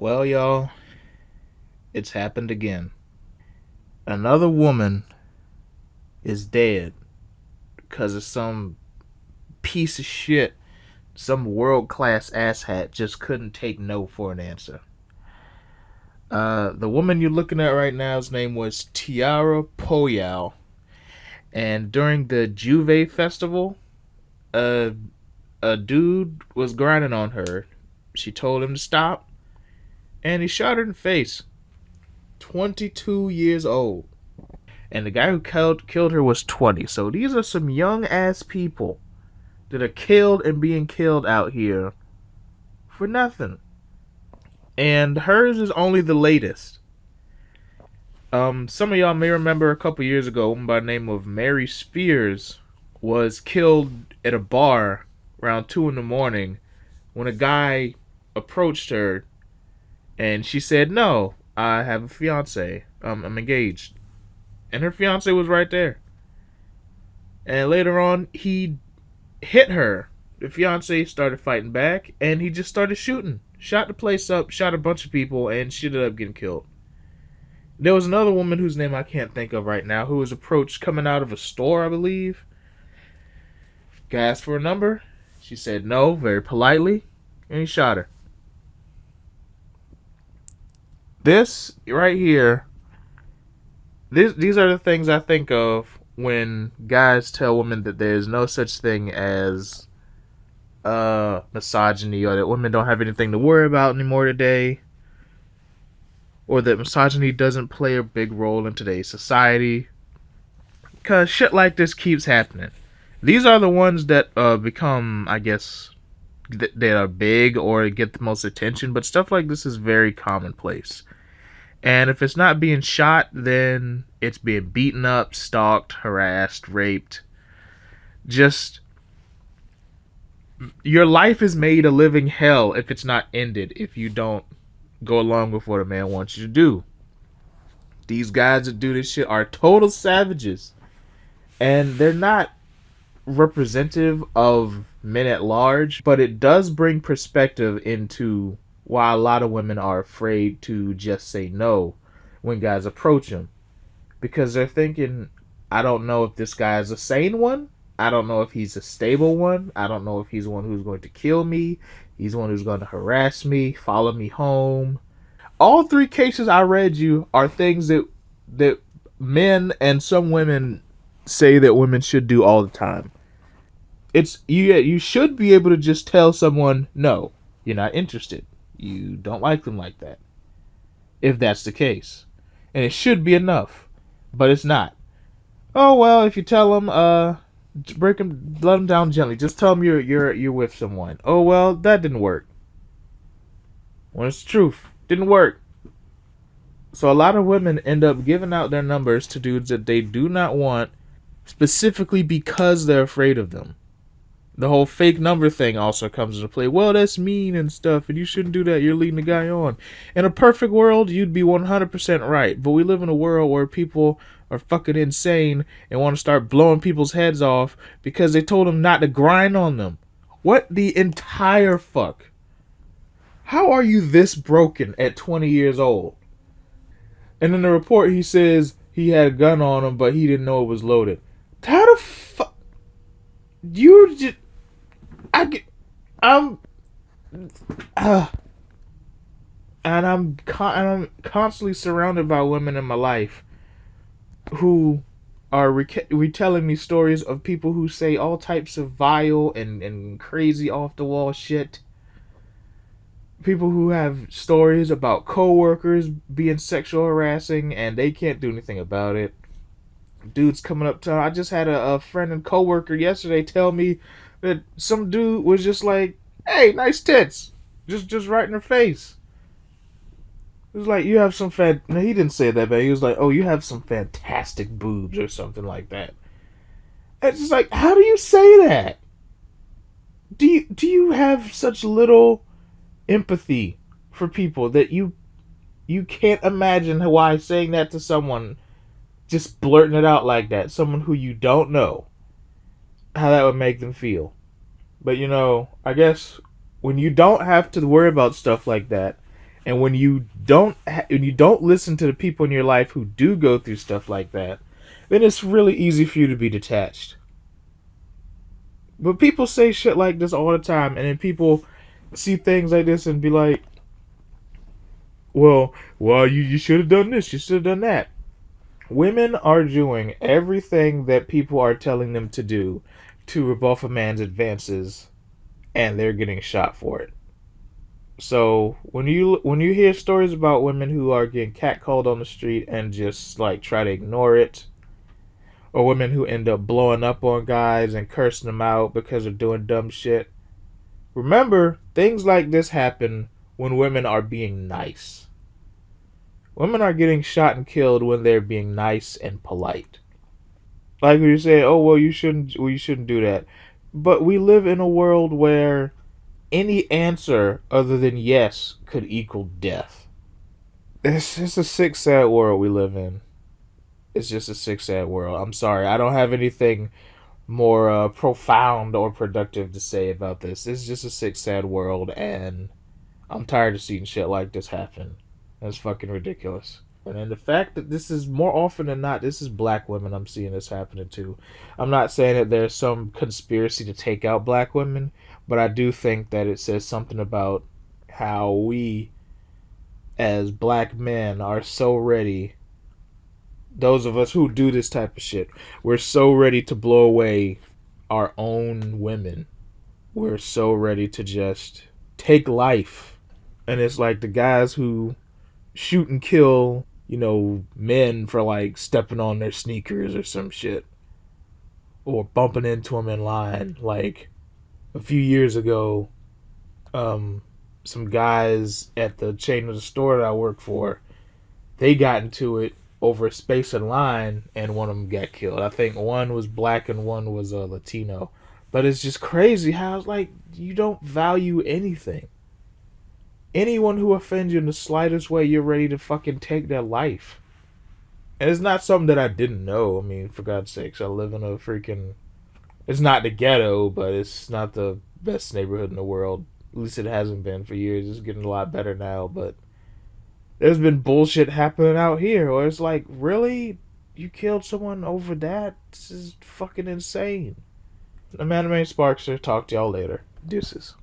Well, y'all, it's happened again. Another woman is dead because of some piece of shit, some world class asshat just couldn't take no for an answer. The woman you're looking at right now's name was Tiarah Poyau, and during the Juve festival, a a dude was grinding on her. She told him to stop, and he shot her in the face. 22 years old. And the guy who killed her was 20. So these are some young ass people that are killed and being killed out here for nothing. And hers is only the latest. Some of y'all may remember a couple years ago, a woman by the name of Mary Spears was killed at a bar around 2 in the morning when a guy approached her and she said, "No, I have a fiance. I'm engaged." And her fiance was right there. And later on, he hit her. The fiance started fighting back, and he just started shooting. Shot the place up, shot a bunch of people, and she ended up getting killed. There was another woman whose name I can't think of right now who was approached coming out of a store, I believe. Guy asked for a number. She said no, very politely, and he shot her. This right here, these are the things I think of when guys tell women that there's no such thing as misogyny, or that women don't have anything to worry about anymore today, or that misogyny doesn't play a big role in today's society. Because shit like this keeps happening. These are the ones that become, I guess, that are big or get the most attention, but stuff like this is very commonplace. And if it's not being shot, then it's being beaten up, stalked, harassed, raped. Just, your life is made a living hell if it's not ended, if you don't go along with what a man wants you to do. These guys that do this shit are total savages. And they're not representative of men at large, but it does bring perspective into why a lot of women are afraid to just say no when guys approach them. Because they're thinking, I don't know if this guy is a sane one. I don't know if he's a stable one. I don't know if he's one who's going to kill me. He's one who's going to harass me, follow me home. All three cases I read you are things that men and some women say that women should do all the time. It's you should be able to just tell someone no, you're not interested. You don't like them like that. If that's the case. And it should be enough, but it's not. Oh well, if you tell them break them let them down gently. Just tell them you're with someone. Oh well, that didn't work. When it's the truth, didn't work. So a lot of women end up giving out their numbers to dudes that they do not want, specifically because they're afraid of them. The whole fake number thing also comes into play. Well, that's mean and stuff, and you shouldn't do that. You're leading the guy on. In a perfect world, you'd be 100% right. But we live in a world where people are fucking insane and want to start blowing people's heads off because they told them not to grind on them. What the entire fuck? How are you this broken at 20 years old? And in the report, he says he had a gun on him, but he didn't know it was loaded. How the fuck? You just. I get. I'm. Uh, and I'm constantly surrounded by women in my life who are retelling me stories of people who say all types of vile and crazy off the wall shit. People who have stories about coworkers being sexual harassing and they can't do anything about it. Dudes coming up to, I just had a friend and coworker yesterday tell me that some dude was just like, "Hey, nice tits," just right in her face. It was like, you have some no, he didn't say that, but he was like, "Oh, you have some fantastic boobs," or something like that. It's just like, how do you say that? Do you have such little empathy for people that you can't imagine why saying that to someone, just blurting it out like that, someone who you don't know, how that would make them feel? But I guess when you don't have to worry about stuff like that, And when you don't listen to the people in your life who do go through stuff like that, then it's really easy for you to be detached. But people say shit like this all the time, and then people see things like this and be like, well, you should have done this, you should have done that. Women are doing everything that people are telling them to do to rebuff a man's advances, and they're getting shot for it. So when you hear stories about women who are getting catcalled on the street and just like try to ignore it, or women who end up blowing up on guys and cursing them out because they're doing dumb shit, remember things like this happen when women are being nice. Women are getting shot and killed when they're being nice and polite. Like when you say, "Oh well, you shouldn't do that," but we live in a world where any answer other than yes could equal death. It's just a sick, sad world we live in. It's just a sick, sad world. I'm sorry, I don't have anything more profound or productive to say about this. It's just a sick, sad world, and I'm tired of seeing shit like this happen. That's fucking ridiculous. And then the fact that this is more often than not, this is black women I'm seeing this happening to. I'm not saying that there's some conspiracy to take out black women, but I do think that it says something about how we, as black men, are so ready. Those of us who do this type of shit, we're so ready to blow away our own women. We're so ready to just take life. And it's like the guys who shoot and kill, men for like stepping on their sneakers or some shit, or bumping into them in line. Like a few years ago, um, some guys at the chain of the store that I work for, they got into it over a space in line, and one of them got killed. I think one was black and one was a Latino. But it's just crazy how it's like you don't value anything. Anyone who offends you in the slightest way, you're ready to fucking take their life. And it's not something that I didn't know. I mean, for God's sakes, I live in a freaking. It's not the ghetto, but it's not the best neighborhood in the world. At least it hasn't been for years. It's getting a lot better now, but there's been bullshit happening out here where it's like, really? You killed someone over that? This is fucking insane. I'm Anime Sparkster. Talk to y'all later. Deuces.